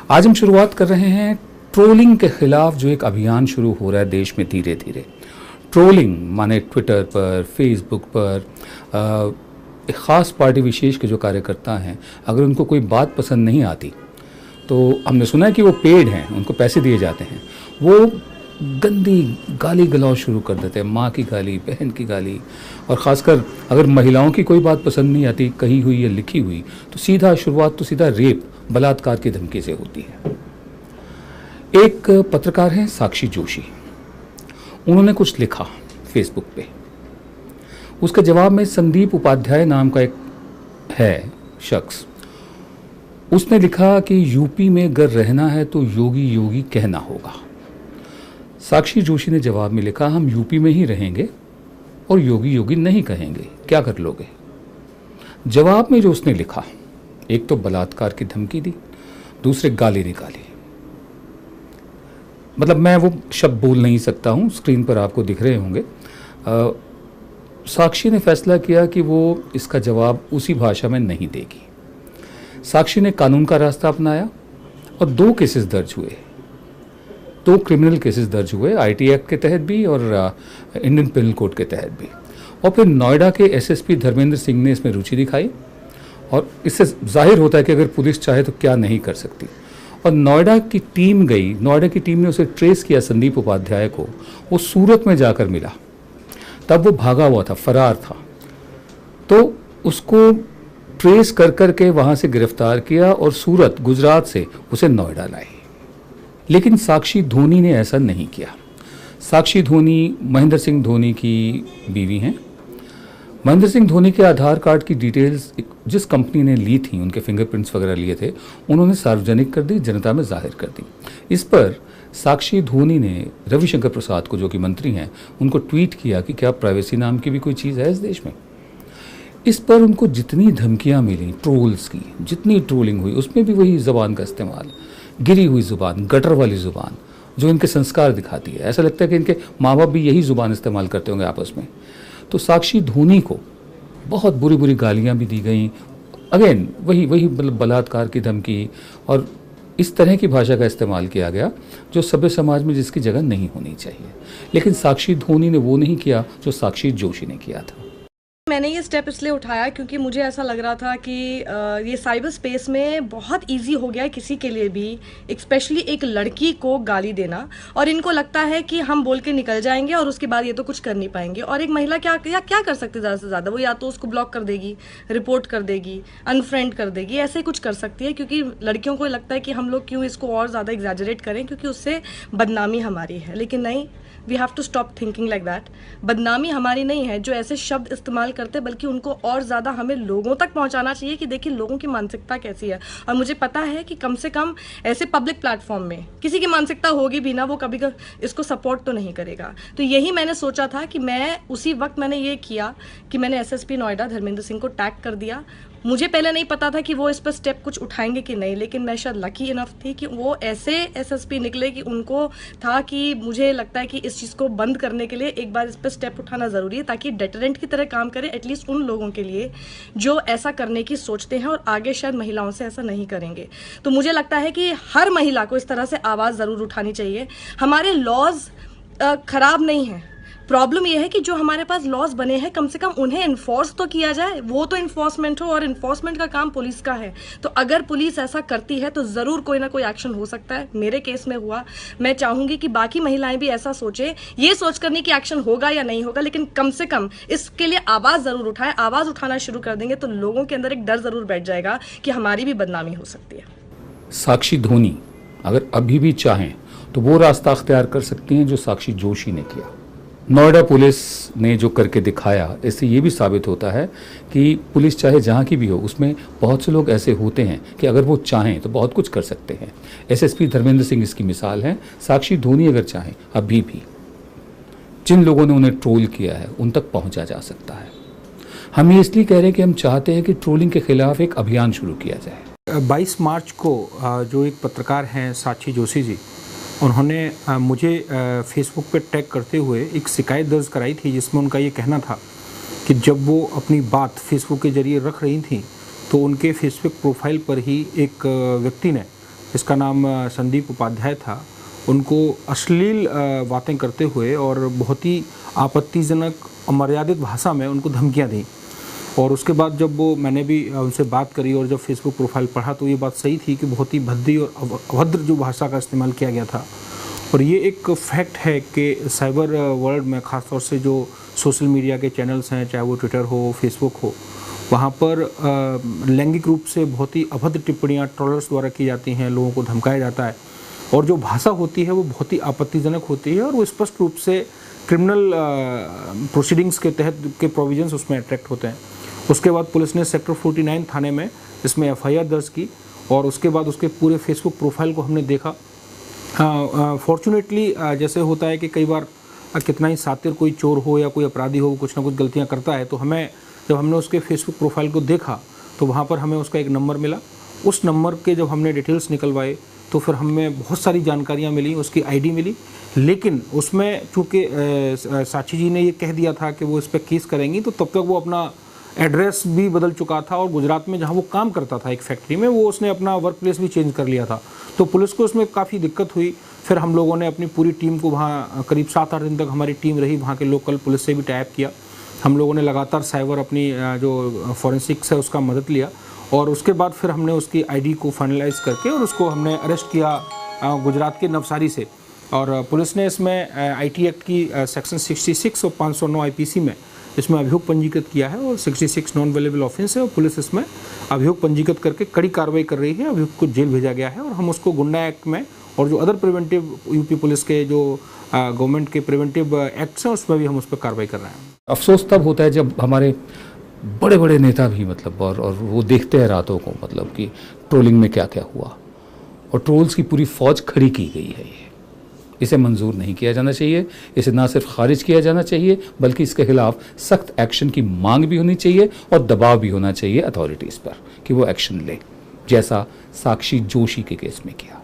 आज हम शुरुआत कर रहे हैं ट्रोलिंग के खिलाफ जो एक अभियान शुरू हो रहा है देश में धीरे धीरे। ट्रोलिंग माने ट्विटर पर, फेसबुक पर एक ख़ास पार्टी विशेष के जो कार्यकर्ता हैं, अगर उनको कोई बात पसंद नहीं आती तो हमने सुना है कि वो पेड हैं, उनको पैसे दिए जाते हैं, वो गंदी गाली गलौज शुरू कर देते हैं, माँ की गाली, बहन की गाली, और ख़ासकर अगर महिलाओं की कोई बात पसंद नहीं आती, कही हुई या लिखी हुई, तो शुरुआत तो सीधा रेप, बलात्कार की धमकी से होती है। एक पत्रकार हैं साक्षी जोशी, उन्होंने कुछ लिखा फेसबुक पे। उसके जवाब में संदीप उपाध्याय नाम का एक है शख्स, उसने लिखा कि यूपी में अगर रहना है तो योगी योगी कहना होगा। साक्षी जोशी ने जवाब में लिखा, हम यूपी में ही रहेंगे और योगी योगी नहीं कहेंगे, क्या कर लोगे। जवाब में जो उसने लिखा, एक तो बलात्कार की धमकी दी, दूसरे गाली निकाली। मतलब मैं वो शब्द बोल नहीं सकता हूँ, स्क्रीन पर आपको दिख रहे होंगे। साक्षी ने फैसला किया कि वो इसका जवाब उसी भाषा में नहीं देगी। साक्षी ने कानून का रास्ता अपनाया और 2 केसेस दर्ज हुए, 2 क्रिमिनल केसेस दर्ज हुए, आईटी एक्ट के तहत भी और इंडियन पिनल कोड के तहत भी। और फिर नोएडा के एसएसपी धर्मेंद्र सिंह ने इसमें रुचि दिखाई, और इससे जाहिर होता है कि अगर पुलिस चाहे तो क्या नहीं कर सकती। और नोएडा की टीम गई, नोएडा की टीम ने उसे ट्रेस किया, संदीप उपाध्याय को। वो सूरत में जाकर मिला, तब वो भागा हुआ था, फरार था, तो उसको ट्रेस कर करके वहाँ से गिरफ्तार किया और सूरत, गुजरात से उसे नोएडा लाई। लेकिन साक्षी धोनी ने ऐसा नहीं किया। साक्षी धोनी महेंद्र सिंह धोनी की बीवी हैं। महेंद्र सिंह धोनी के आधार कार्ड की डिटेल्स जिस कंपनी ने ली थी, उनके फिंगरप्रिंट्स वगैरह लिए थे, उन्होंने सार्वजनिक कर दी, जनता में जाहिर कर दी। इस पर साक्षी धोनी ने रविशंकर प्रसाद को, जो कि मंत्री हैं, उनको ट्वीट किया कि क्या प्राइवेसी नाम की भी कोई चीज़ है इस देश में। इस पर उनको जितनी धमकियाँ मिली ट्रोल्स की, जितनी ट्रोलिंग हुई, उसमें भी वही ज़ुबान का इस्तेमाल, गिरी हुई ज़ुबान, गटर वाली ज़ुबान, जो इनके संस्कार दिखाती है। ऐसा लगता है कि इनके माँ बाप भी यही ज़ुबान इस्तेमाल करते होंगे आपस में। तो साक्षी धोनी को बहुत बुरी बुरी गालियाँ भी दी गई, अगेन वही मतलब बलात्कार की धमकी, और इस तरह की भाषा का इस्तेमाल किया गया जो सभ्य समाज में जिसकी जगह नहीं होनी चाहिए। लेकिन साक्षी धोनी ने वो नहीं किया जो साक्षी जोशी ने किया था। मैंने ये स्टेप इसलिए उठाया क्योंकि मुझे ऐसा लग रहा था कि ये साइबर स्पेस में बहुत इजी हो गया है किसी के लिए भी, स्पेशली एक लड़की को गाली देना, और इनको लगता है कि हम बोल के निकल जाएंगे और उसके बाद ये तो कुछ कर नहीं पाएंगे। और एक महिला क्या कर सकती है ज़्यादा से ज़्यादा, वो या तो उसको ब्लॉक कर देगी, रिपोर्ट कर देगी, अनफ्रेंड कर देगी, ऐसे ही कुछ कर सकती है, क्योंकि लड़कियों को लगता है कि हम लोग क्यों इसको और ज़्यादा एग्जैजरेट करें क्योंकि उससे बदनामी हमारी है। लेकिन नहीं, we have to stop thinking like that. बदनामी हमारी नहीं है जो ऐसे शब्द इस्तेमाल करते, बल्कि उनको और ज़्यादा हमें लोगों तक पहुंचाना चाहिए कि देखिए लोगों की मानसिकता कैसी है। और मुझे पता है कि कम से कम ऐसे पब्लिक प्लेटफॉर्म में किसी की मानसिकता होगी भी ना, वो कभी इसको सपोर्ट तो नहीं करेगा। तो यही मैंने सोचा था कि मैं उसी वक्त मैंने ये किया कि मैंने एसएसपी नोएडा धर्मेंद्र सिंह को टैग कर दिया। मुझे पहले नहीं पता था कि वो इस पर स्टेप कुछ उठाएंगे कि नहीं, लेकिन मैं शायद लकी इनफ थी कि वो ऐसे एसएसपी निकले कि उनको था कि मुझे लगता है कि इस चीज़ को बंद करने के लिए एक बार इस पर स्टेप उठाना ज़रूरी है, ताकि डेटरेंट की तरह काम करे एटलीस्ट उन लोगों के लिए जो ऐसा करने की सोचते हैं और आगे शायद महिलाओं से ऐसा नहीं करेंगे। तो मुझे लगता है कि हर महिला को इस तरह से आवाज़ ज़रूर उठानी चाहिए। हमारे लॉज ख़राब नहीं हैं, प्रॉब्लम यह है कि जो हमारे पास लॉज बने हैं कम से कम उन्हें इन्फोर्स तो किया जाए, वो तो इन्फोर्समेंट हो, और इन्फोर्समेंट का काम पुलिस का है। तो अगर पुलिस ऐसा करती है तो ज़रूर कोई ना कोई एक्शन हो सकता है। मेरे केस में हुआ, मैं चाहूँगी कि बाकी महिलाएं भी ऐसा सोचें, ये सोच करने की एक्शन होगा या नहीं होगा, लेकिन कम से कम इसके लिए आवाज़ ज़रूर उठाएं। आवाज़ उठाना शुरू कर देंगे तो लोगों के अंदर एक डर ज़रूर बैठ जाएगा कि हमारी भी बदनामी हो सकती है। साक्षी धोनी अगर अभी भी चाहें तो वो रास्ता अख्तियार कर सकती हैं जो साक्षी जोशी ने किया। नोएडा पुलिस ने जो करके दिखाया, इससे ये भी साबित होता है कि पुलिस चाहे जहाँ की भी हो, उसमें बहुत से लोग ऐसे होते हैं कि अगर वो चाहें तो बहुत कुछ कर सकते हैं। एसएसपी धर्मेंद्र सिंह इसकी मिसाल है। साक्षी धोनी अगर चाहें, अभी भी जिन लोगों ने उन्हें ट्रोल किया है उन तक पहुँचा जा सकता है। हम ये इसलिए कह रहे हैं कि हम चाहते हैं कि ट्रोलिंग के खिलाफ एक अभियान शुरू किया जाए। 22 मार्च को जो एक पत्रकार हैं साक्षी जोशी जी, उन्होंने मुझे फेसबुक पे टैग करते हुए एक शिकायत दर्ज कराई थी, जिसमें उनका ये कहना था कि जब वो अपनी बात फेसबुक के ज़रिए रख रही थी तो उनके फेसबुक प्रोफाइल पर ही एक व्यक्ति ने इसका नाम संदीप उपाध्याय था, उनको अश्लील बातें करते हुए और बहुत ही आपत्तिजनक अमर्यादित भाषा में उनको धमकियां दी। और उसके बाद जब मैंने भी उनसे बात करी और जब फेसबुक प्रोफाइल पढ़ा तो ये बात सही थी कि बहुत ही भद्दी और अभद्र जो भाषा का इस्तेमाल किया गया था। और ये एक फैक्ट है कि साइबर वर्ल्ड में ख़ासतौर से जो सोशल मीडिया के चैनल्स हैं, चाहे वो ट्विटर हो, फेसबुक हो, वहाँ पर लैंगिक रूप से बहुत ही अभद्र टिप्पणियाँ ट्रोलर्स द्वारा की जाती हैं, लोगों को धमकाया जाता है और जो भाषा होती है वो बहुत ही आपत्तिजनक होती है और वो स्पष्ट रूप से क्रिमिनल प्रोसीडिंग्स के तहत के प्रोविजंस उसमें अट्रैक्ट होते हैं। उसके बाद पुलिस ने सेक्टर 49 थाने में इसमें एफआईआर दर्ज की और उसके बाद उसके पूरे फेसबुक प्रोफाइल को हमने देखा। फॉर्चुनेटली जैसे होता है कि कई बार कितना ही सातिर कोई चोर हो या कोई अपराधी हो, कुछ ना कुछ गलतियां करता है, तो हमें जब हमने उसके फेसबुक प्रोफाइल को देखा तो वहाँ पर हमें उसका एक नंबर मिला। उस नंबर के जब हमने डिटेल्स निकलवाए तो फिर हमें बहुत सारी जानकारियाँ मिली, उसकी आईडी मिली, लेकिन उसमें चूँकि साक्षी जी ने ये कह दिया था कि वो इस पर केस करेंगी, तो तब तक वो अपना एड्रेस भी बदल चुका था और गुजरात में जहाँ वो काम करता था एक फैक्ट्री में, वो उसने अपना वर्क प्लेस भी चेंज कर लिया था। तो पुलिस को उसमें काफ़ी दिक्कत हुई। फिर हम लोगों ने अपनी पूरी टीम को वहाँ करीब 7-8 दिन तक हमारी टीम रही, वहाँ के लोकल पुलिस से भी टाइप किया। हम लोगों ने लगातार साइबर अपनी जो फॉरेंसिक्स है उसका मदद लिया और उसके बाद फिर हमने उसकी आईडी को फाइनलाइज करके और उसको हमने अरेस्ट किया गुजरात के नवसारी से। और पुलिस ने इसमें आईटी एक्ट की सेक्शन 66 और 509 आईपीसी में इसमें अभियोग पंजीकृत किया है और 66 नॉन अवेलेबल ऑफेंस है और पुलिस इसमें अभियोग पंजीकृत करके कड़ी कार्रवाई कर रही है। अभियोग को जेल भेजा गया है और हम उसको गुंडा एक्ट में और जो अदर प्रिवेंटिव यूपी पुलिस के जो गवर्नमेंट के प्रिवेंटिव एक्ट्स हैं उसमें भी हम उस पर कार्रवाई कर रहे हैं। अफसोस तब होता है जब हमारे बड़े बड़े नेता भी मतलब और वो देखते हैं रातों को मतलब कि ट्रोलिंग में क्या क्या हुआ और ट्रोल्स की पूरी फौज खड़ी की गई है। इसे मंजूर नहीं किया जाना चाहिए। इसे ना सिर्फ खारिज किया जाना चाहिए बल्कि इसके खिलाफ सख्त एक्शन की मांग भी होनी चाहिए और दबाव भी होना चाहिए अथॉरिटीज़ पर कि वो एक्शन ले, जैसा साक्षी जोशी के केस में किया।